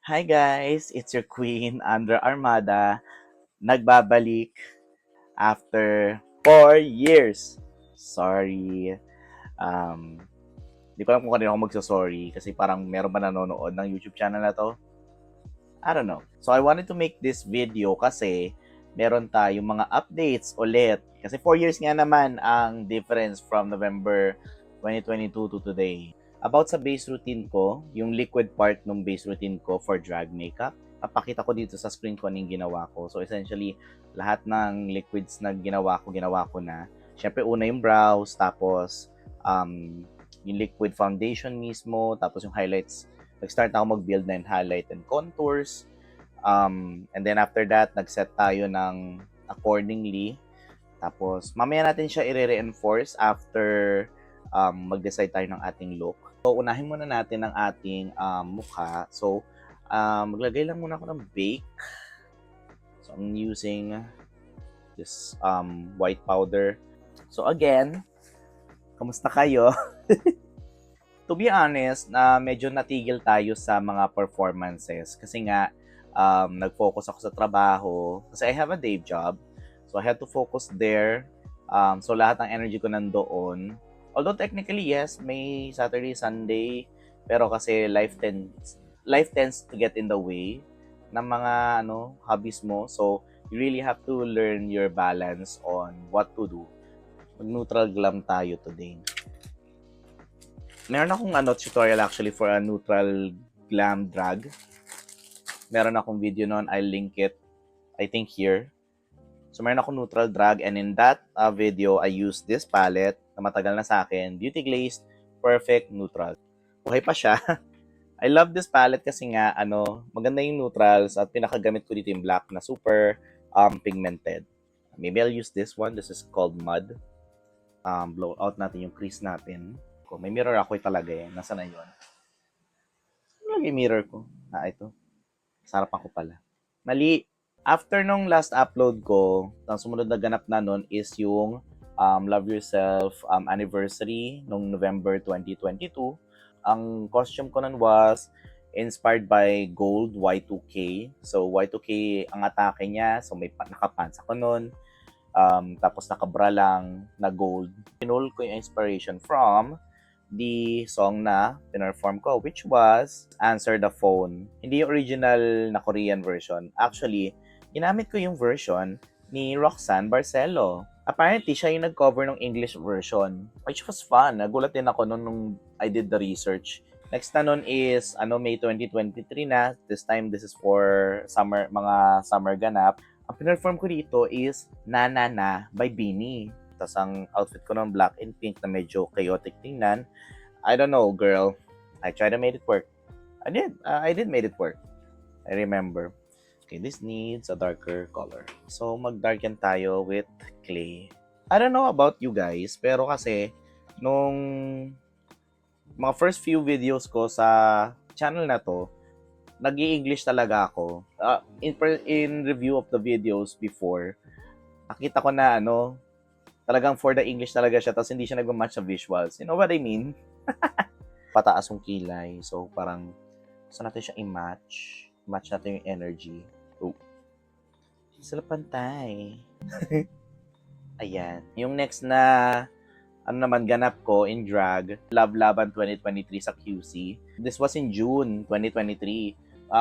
Hi guys, it's your queen, Andra Armada, nagbabalik after 4 years. Sorry. Um, Di ko alam kung kanina ako magsasorry kasi parang meron ba nanonood ng YouTube channel na to? I don't know. So I wanted to make this video kasi meron tayong mga updates ulit. Kasi 4 years nga naman ang difference from November 2022 to today. About sa base routine ko, yung liquid part ng base routine ko for drag makeup, papakita ko dito sa screen ko anong ginawa ko. So essentially, lahat ng liquids na ginawa ko na. Siyempre, una yung brows, tapos yung liquid foundation mismo, tapos yung highlights. Nag-start na ako mag-build na yung highlight and contours. And then after that, nag-set tayo ng accordingly. Tapos, mamaya natin siya i-reinforce after mag-decide tayo ng ating look. So, unahin muna natin ang ating mukha. So, maglagay lang muna ako ng bake. So, I'm using this white powder. So, again, kamusta kayo? To be honest, medyo natigil tayo sa mga performances kasi nga nag-focus ako sa trabaho kasi I have a day job. So I had to focus there. So lahat ng energy ko nandoon. Although technically yes, may Saturday, Sunday, pero kasi life tends to get in the way ng mga hobbies mo. So you really have to learn your balance on what to do. Mag-neutral glam tayo today. Meron akong tutorial actually for a neutral glam drag. Meron akong video noon. I'll link it, I think here. So meron akong neutral drag and in that video, I used this palette na matagal na sa akin. Beauty Glazed Perfect Neutral. Okay pa siya. I love this palette kasi nga, maganda yung neutrals at pinakagamit ko dito yung black na super pigmented. Maybe I'll use this one. This is called Mud. Blow out natin yung crease natin. May mirror ako talaga eh. Nasaan na yun? Ano yung mirror ko? Ito. Sarapan ko pala. Mali. After nung last upload ko, ang sumunod na ganap na nun is yung Love Yourself anniversary nung November 2022. Ang costume ko nun was inspired by gold Y2K. So, Y2K ang atake niya. So, may nakapants ako nun. Tapos nakabra lang na gold. Pinul ko yung inspiration from the song na pinerform ko, which was Answer the Phone. Hindi yung original na Korean version. Actually, ginamit ko yung version ni Roxanne Barcelo. Apparently, siya yung nag-cover ng English version, which was fun. Nagulat din ako nung I did the research. Next na nun is May 2023 na. This time, this is for mga summer ganap. Ang pinerform ko dito is Na Na Na by Beanie. Tapos ang outfit ko ng black and pink na medyo chaotic tingnan. I don't know, girl. I tried to make it work. I did made it work. I remember. Okay, this needs a darker color. So, mag-darken tayo with clay. I don't know about you guys, pero kasi, nung mga first few videos ko sa channel na to, nag-i-English talaga ako. In review of the videos before, nakita ko na talagang for the English talaga siya, tapos hindi siya nagmamatch sa visuals. You know what I mean? Pataas yung kilay. So, parang, gusto natin siya i-match. Match natin yung energy. Oh. Sila pantay. Ayan. Yung next na, ganap ko in drag, Love Laban 2023 sa QC. This was in June 2023.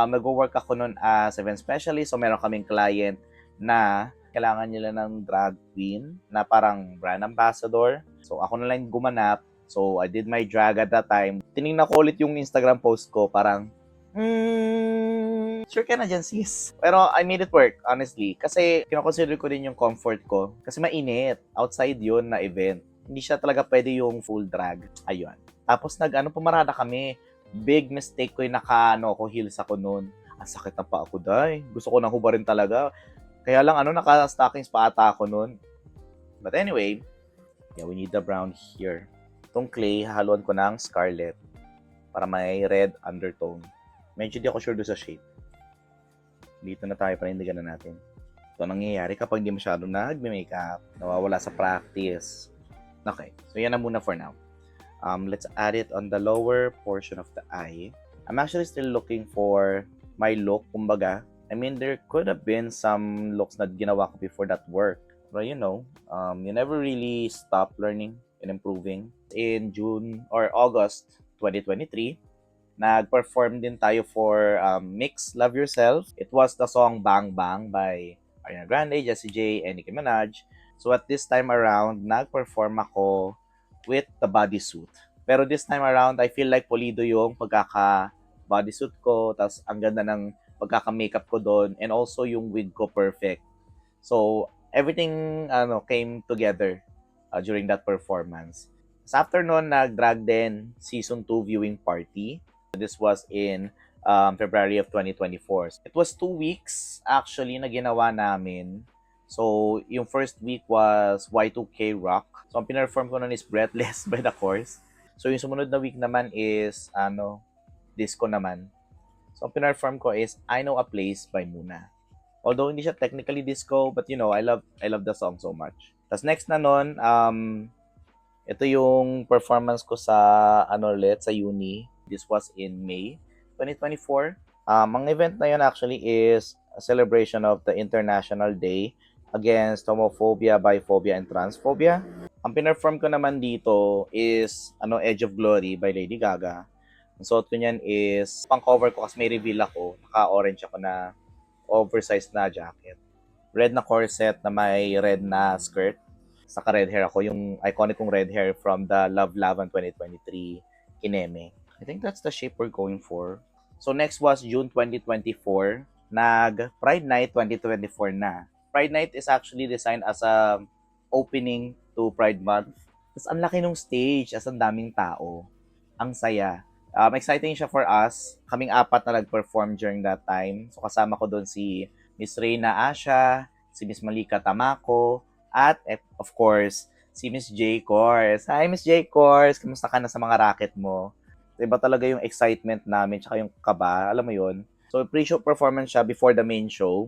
Nag-work ako nun as event specialist. So, meron kaming client na kailangan nila ng drag queen na parang brand ambassador. So, ako na lang gumanap. So, I did my drag at that time. Tinignan ko ulit yung Instagram post ko. Parang, sure ka na dyan, sis. Pero I made it work, honestly. Kasi, kinoconsider ko din yung comfort ko. Kasi mainit. Outside yun na event. Hindi siya talaga pwede yung full drag. Ayun. Tapos, pumarada kami. Big mistake ko yung heels ako noon. Ang sakit na pa ako, day. Gusto ko nang hubarin talaga. Kaya lang, naka-stockings pa ata ako nun. But anyway, yeah, we need the brown here. Itong clay, haluan ko ng scarlet para may red undertone. Medyo di ako sure doon sa shade. Dito na tayo, panindigan na natin. Ito nangyayari kapag hindi masyado nagme-makeup, nawawala sa practice. Okay, so yan na muna for now. Let's add it on the lower portion of the eye. I'm actually still looking for my look, kumbaga. I mean, there could have been some looks na ginawa ko before that work. But you never really stop learning and improving. In June or August 2023, nag-perform din tayo for Mix Love Yourself. It was the song Bang Bang by Ariana Grande, Jessie J, and Nicki Minaj. So at this time around, nag-perform ako with the bodysuit. Pero this time around, I feel like pulido yung pagkaka-bodysuit ko. Tapos ang ganda ng pagkaka-makeup ko doon. And also yung wig ko perfect. So everything came together during that performance. Sa afternoon, nag-drag din season 2 viewing party. This was in February of 2024. It was 2 weeks actually na ginawa namin. So, yung first week was Y2K Rock. So, ang pinerform ko nun is Breathless by The Course. So, yung sumunod na week naman is, disco naman. So, ang pinerform ko is I Know a Place by Muna. Although, hindi siya technically disco, but I love the song so much. Tapos next na nun, ito yung performance ko sa, sa uni. This was in May 2024. Ang event na yun actually is a celebration of the International Day Against Homophobia, Biphobia, and Transphobia. Ang pinerform ko naman dito is Edge of Glory by Lady Gaga. Ang suot ko niyan is pang-cover ko kasi may reveal ako. Naka-orange ako na oversized na jacket. Red na corset na may red na skirt. Saka red hair ako. Yung iconic kong red hair from the Love Laban 2023 Kineme. I think that's the shape we're going for. So next was June 2024. Pride Night 2024 na. Pride Night is actually designed as a opening to Pride Month. Tapos ang laki ng stage, as ang daming tao. Ang saya. Exciting siya for us. Kaming apat na nag-perform during that time. So kasama ko doon si Miss Reyna Asha, si Miss Malika Tamako, at of course, si Miss J. Kors. Hi Miss J. Kors! Kamusta ka na sa mga racket mo? Iba talaga yung excitement namin tsaka yung kaba, alam mo yun. So pre-show performance siya before the main show.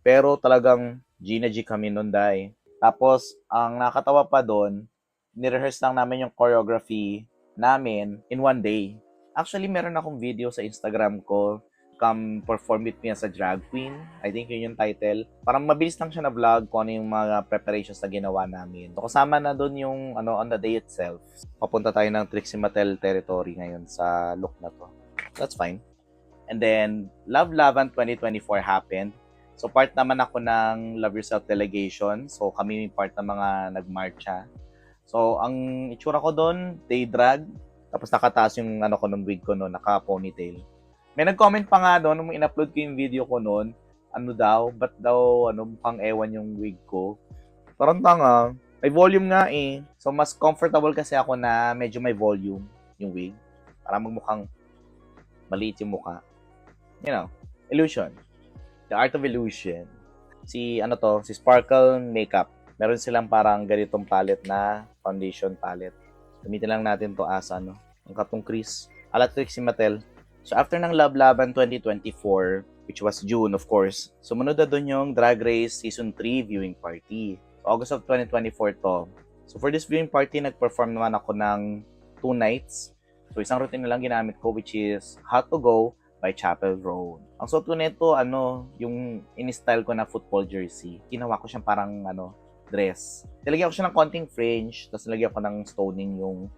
Pero talagang Gina G kami nun, dai. Tapos, ang nakatawa pa doon, nirehearse lang namin yung choreography namin in one day. Actually, meron akong video sa Instagram ko, Come Perform With Me as a Drag Queen. I think yun yung title. Parang mabilis lang siya na vlog kung ano yung mga preparations na ginawa namin. So, kasama na doon yung on the day itself. Papunta tayo ng Trixie Mattel territory ngayon sa look na to. That's fine. And then, Love Laban 2024 happened. So, part naman ako ng Love Yourself delegation. So, kami part ng mga nagmarcha. So, ang itsura ko doon, day drag. Tapos nakataas yung ko ng wig ko noon, naka-ponytail. May nag-comment pa nga doon nung in-upload ko yung video ko noon. Ba't daw, mukhang ewan yung wig ko. Parang tanga. May volume nga eh. So, mas comfortable kasi ako na medyo may volume yung wig. Para magmukhang maliit yung mukha. Illusion. The Art of Illusion. Si Sparkle Makeup. Meron silang parang ganitong palette na foundation palette. Gamitin lang natin to as ang katong crease. Ala Trixie Mattel. So after ng Love Laban 2024, which was June of course, sumunod na dun yung Drag Race Season 3 viewing party. So August of 2024 to. So for this viewing party, nag-perform naman ako ng 2 nights. So isang routine na lang ginamit ko which is How to Go by Chapel Roan. Ang suot ko nito, yung in-style ko na football jersey. Ginawa ko siyang parang, dress. Nilagyan ko siya ng konting fringe, tapos nilagyan ko ng stoning yung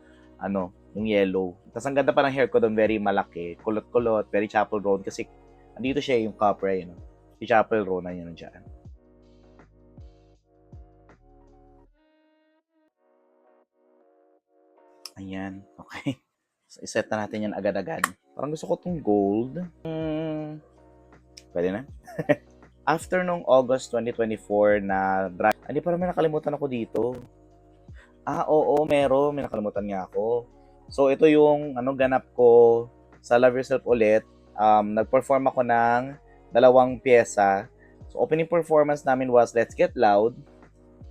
yellow. Tapos ang ganda pa ng hair ko doon, very malaki. Kulot-kulot, very Chapel Roan. Kasi, andito siya yung copper, Si Chapel Roan na yun dyan. Ayan, okay. So, iset na natin yan agad-agad. Parang gusto ko tong gold. Pwede na? After nung August 2024 na drag... Hindi pa naman nakalimutan ako dito. Oo, meron. May nakalimutan nga ako. So, ito yung ganap ko sa Love Yourself ulit. Nag-perform ako ng 2 pyesa. So, opening performance namin was Let's Get Loud.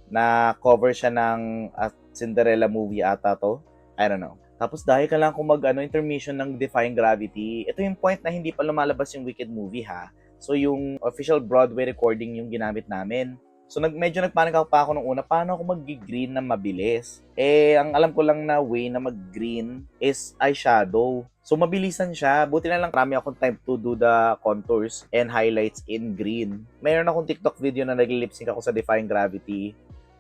Na cover siya ng Cinderella movie ata to. I don't know. Tapos dahil ka lang kung intermission ng Defying Gravity, ito yung point na hindi pa lumalabas yung Wicked movie ha. So yung official Broadway recording yung ginamit namin. So medyo nagpanik pa ako nung una, paano ako mag-green na mabilis? Ang alam ko lang na way na mag-green is eyeshadow. So mabilisan siya. Buti na lang marami akong time to do the contours and highlights in green. Mayroon akong TikTok video na nag-lip sync ako sa Defying Gravity.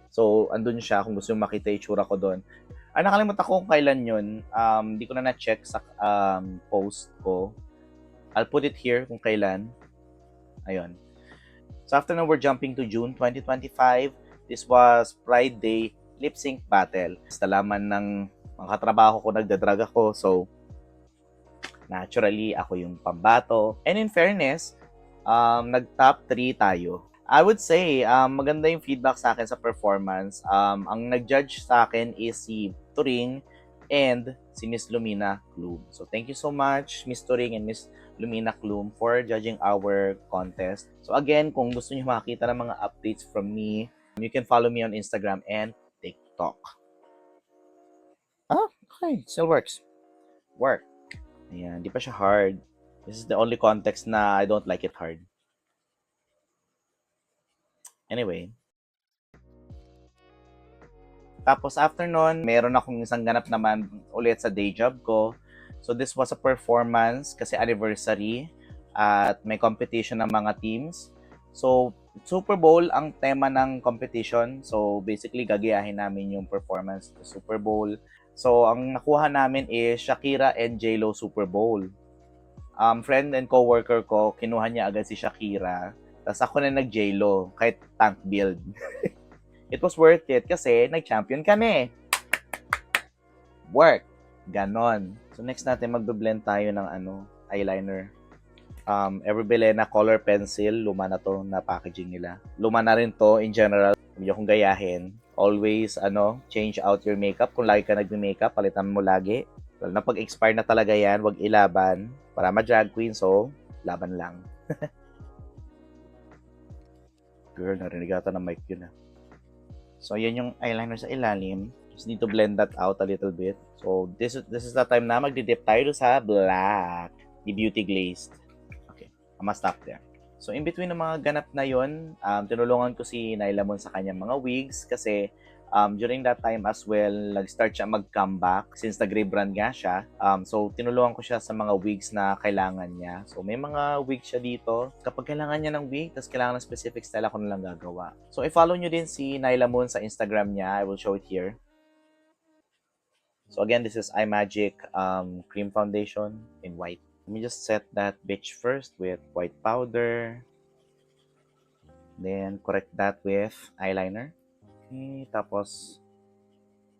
So andun siya kung gusto yung makita yung tsura ko doon. Nakalimutan ko kung kailan yun. Hindi ko na na-check sa post ko. I'll put it here kung kailan. Ayun. So after na we're jumping to June 2025, this was Pride Day lip sync battle. Sa laman ng mga katrabaho ko, nagdadrag ako. So, naturally, ako yung pambato. And in fairness, nag-top 3 tayo. I would say, maganda yung feedback sa akin sa performance. Ang nag-judge sa akin is si Turing and si Miss Lumina Klum. So, thank you so much, Miss Turing and Miss Lumina Klum for judging our contest. So again, kung gusto niyo makita ng mga updates from me, you can follow me on Instagram and TikTok. Okay. Still works. Work. Ayan, di pa siya hard. This is the only context na I don't like it hard. Anyway. Tapos after nun, meron akong isang ganap naman ulit sa day job ko. So this was a performance kasi anniversary at may competition ng mga teams. So Super Bowl ang tema ng competition. So basically gagayahin namin yung performance sa Super Bowl. So ang nakuha namin is Shakira and J-Lo Super Bowl. Friend and coworker ko, kinuha niya agad si Shakira. Tapos ako na nag-J-Lo kahit tank build. It was worth it kasi nag-champion kami. Work. Ganon. So next natin magbe-blend tayo ng eyeliner. Everbelena color pencil, luma na to na packaging nila. Luma na rin to in general. Hindi akong gayahin. Always change out your makeup. Kung lagi ka nagme-makeup, palitan mo lagi. Well, na pag-expire na talaga yan, wag ilaban para ma-drag queen, so laban lang. Girl, narinig ata ng mic yun. So yan yung eyeliner sa ilalim. Just need to blend that out a little bit. So, this is the time na magdi-dip tayo sa black. The Beauty Glazed. Okay, I'm gonna stop there. So, in between ng mga ganap na yon, tinulungan ko si Naila Mon sa kanyang mga wigs kasi during that time as well, nag-start siya mag-comeback since nag-rebrand nga siya. So, tinulungan ko siya sa mga wigs na kailangan niya. So, may mga wigs siya dito. Kapag kailangan niya ng wig, tapos kailangan ng specific style, ako na lang gagawa. So, i-follow nyo din si Naila Mon sa Instagram niya. I will show it here. So again, this is iMagic cream foundation in white. Let me just set that bitch first with white powder. Then correct that with eyeliner. Okay, tapos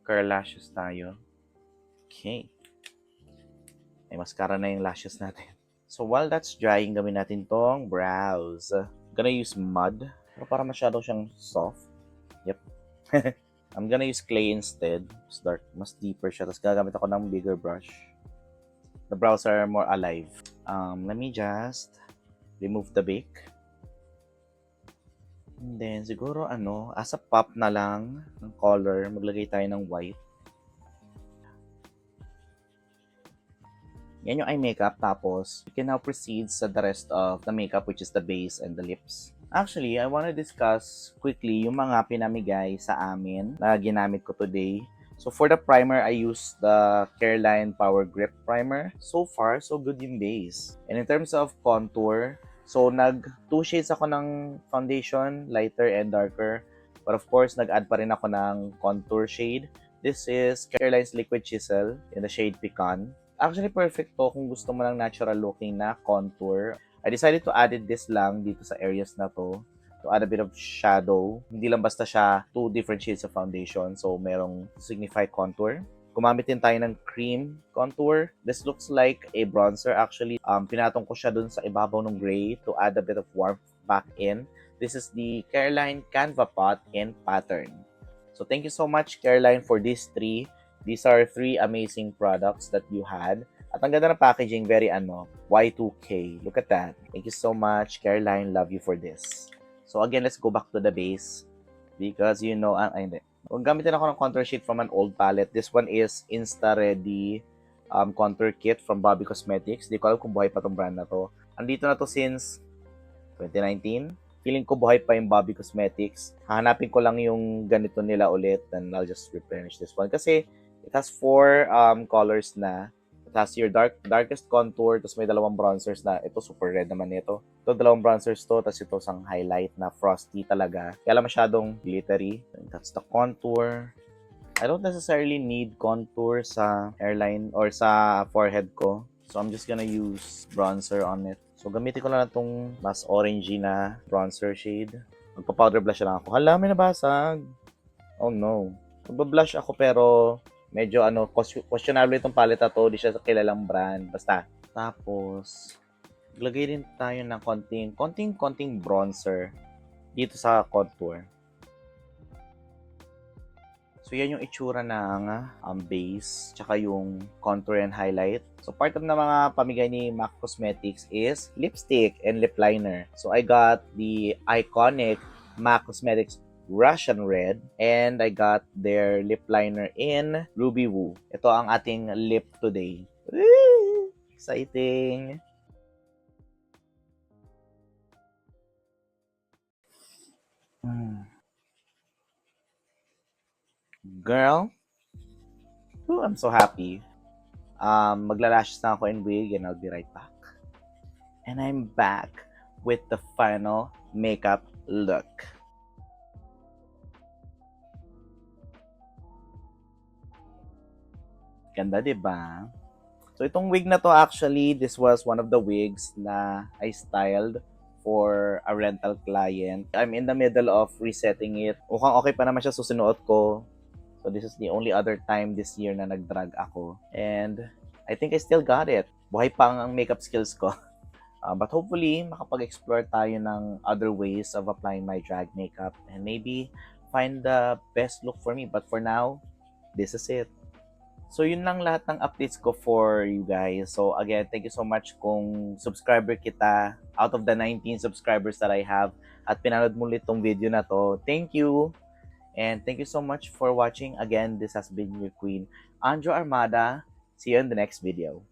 curl lashes tayo. Okay. May mascara na yung lashes natin. So while that's drying, gawin natin tong brows. I'm gonna use mud. Pero para masyado siyang soft. Yep. I'm gonna use clay instead. Mas deeper siya. Tapos gagamit ako ng bigger brush. The brows are more alive. Let me just remove the bake. And then, siguro as a pop na lang ng color, maglagay tayo ng white. Yan yung eye makeup. Tapos, we can now proceed sa the rest of the makeup, which is the base and the lips. Actually, I want to discuss quickly yung mga pinamigay sa amin na ginamit ko today. So, for the primer, I used the Careline Power Grip Primer. So far, so good yung base. And in terms of contour, so two shades ako ng foundation, lighter and darker. But of course, nag-add pa rin ako ng contour shade. This is Careline's Liquid Chisel in the shade Pecan. Actually, perfect to kung gusto mo ng natural looking na contour. I decided to add this lang dito sa areas na to add a bit of shadow. Hindi lang basta siya 2 different shades of foundation. So, merong signify contour. Gumamit din tayo ng cream contour. This looks like a bronzer actually. Pinatong ko siya dun sa ibabaw ng gray to add a bit of warmth back in. This is the Careline Canva Pot in pattern. So, thank you so much, Careline, for these 3. These are 3 amazing products that you had. At ang ganda ng packaging, very Y2K. Look at that. Thank you so much, Careline. Love you for this. So again, let's go back to the base. Because hindi. Kung gamitin ako ng contour sheet from an old palette, this one is Insta-Ready contour kit from Bobby Cosmetics. Di ko alam kung buhay pa tong brand na to. Andito na to since 2019. Feeling ko buhay pa yung Bobby Cosmetics. Hahanapin ko lang yung ganito nila ulit and I'll just replenish this one. Kasi it has 4 colors na. It has your darkest contour, tapos may dalawang bronzers na. Ito super red naman ito. Ito dalawang bronzers to, tapos ito isang highlight na frosty talaga. Kaya lang masyadong glittery. And that's the contour. I don't necessarily need contour sa hairline or sa forehead ko. So I'm just gonna use bronzer on it. So gamitin ko na lang itong mas orangey na bronzer shade. Magpa-powder blush lang ako. Hala, may nabasag. Oh no. Magba-blush ako pero medyo questionable itong palette na to. Di siya sa kilalang brand. Basta. Tapos, lagay din tayo ng konting bronzer dito sa contour. So, yan yung itsura ng base, tsaka yung contour and highlight. So, part of na mga pamigay ni MAC Cosmetics is lipstick and lip liner. So, I got the iconic MAC Cosmetics Russian Red and I got their lip liner in Ruby Woo. Ito ang ating lip today. Woo! Exciting! Girl, ooh, I'm so happy. Maglalashes na ako in wig and I'll be right back. And I'm back with the final makeup look. Ganda, diba? So, itong wig na to actually, this was one of the wigs na I styled for a rental client. I'm in the middle of resetting it. Mukhang okay pa naman siya susunuot ko. So, this is the only other time this year na nag-drag ako. And I think I still got it. Buhay pa ang makeup skills ko. But hopefully, makapag-explore tayo ng other ways of applying my drag makeup and maybe find the best look for me. But for now, this is it. So, yun lang lahat ng updates ko for you guys. So, again, thank you so much kung subscriber kita out of the 19 subscribers that I have at pinanood mo ulit tong video na to. Thank you! And thank you so much for watching. Again, this has been your queen, Andrew Armada. See you in the next video.